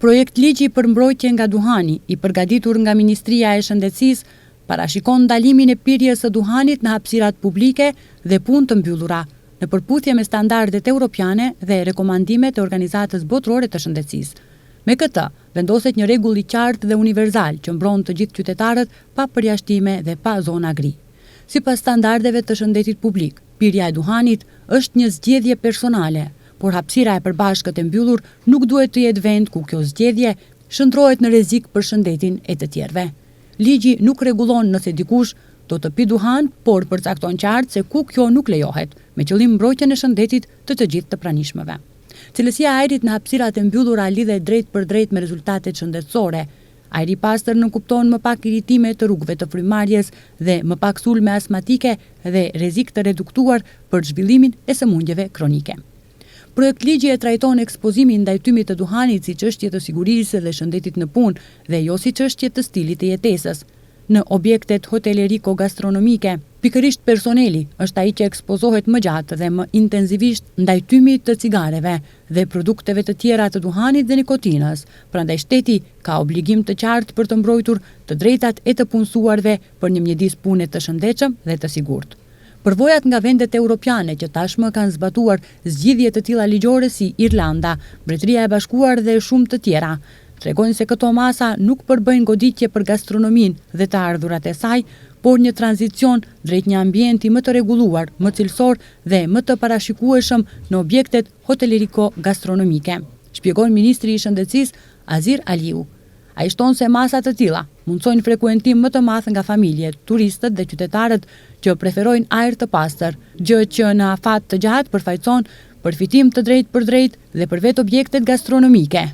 Projekt ligji për mbrojtje nga duhani, i përgatitur nga Ministria e Shëndetësisë, parashikon ndalimin e pirjes së duhanit në hapësirat publike dhe punë të mbyllura, në përputhje me standardet europiane dhe rekomandimet e Organizatës Botërore të Shëndetësisë. Me këtë, vendoset një rregull i qartë dhe universal që mbron të gjithë qytetarët pa përjashtime dhe pa zona gri. Sipas standardeve të shëndetit publik, pirja e duhanit është një zgjedhje personale, por hapësira e përbashkët e mbyllur nuk duhet të jetë vend ku kjo zgjedhje shndrohet në rrezik për shëndetin e të tjerëve. Ligji nuk rregullon nëse dikush do të pi duhan, por përcakton qartë se ku kjo nuk lejohet, me qëllim mbrojtjen e shëndetit të gjithë të pranishmëve. Cilësia e ajrit në hapësirat e mbyllura lidhet drejt për drejt me rezultatet shëndetësore. Ajri i pastër nënkupton më pak iritime të rrugëve të frymarrjes dhe më pak sulme astmatike dhe rrezik të reduktuar për zhvillimin e sëmundjeve kronike. Projekt ligji e trajton ekspozimin ndaj tymit të duhanit si çështje të sigurisë dhe shëndetit në punë dhe jo si çështje të stilit të jetesës. Në objektet hoteleriko-gastronomike, pikërisht personeli është ai që ekspozohet më gjatë dhe më intensivisht ndaj tymit të cigareve dhe produkteve të tjera të duhanit dhe nikotinës, prandaj shteti ka obligim të qartë për të mbrojtur të drejtat e të punësuarve për një mjedis pune të shëndetshëm dhe të sigurt. Përvojat nga vendet europiane që tashmë kanë zbatuar zgjidhje të tilla ligjore si Irlanda, Mbretëria e Bashkuar dhe shumë të tjera, tregojnë se këto masa nuk përbëjnë goditje për gastronominë dhe të ardhurat e saj, por një tranzicion drejt një ambienti më të rregulluar, më cilësor dhe më të parashikueshëm në objektet hoteleriko-gastronomike, shpjegon ministri i Shëndetësisë Azir Aliu. Ai shton se masa të tilla mundsojnë frekuentim më të madh nga familjet, turistët dhe qytetarët që preferojnë ajër të pastër, gjë që në afat të gjatë përfaqëson përfitim të drejtë për drejtë dhe për vetë objektet gastronomike.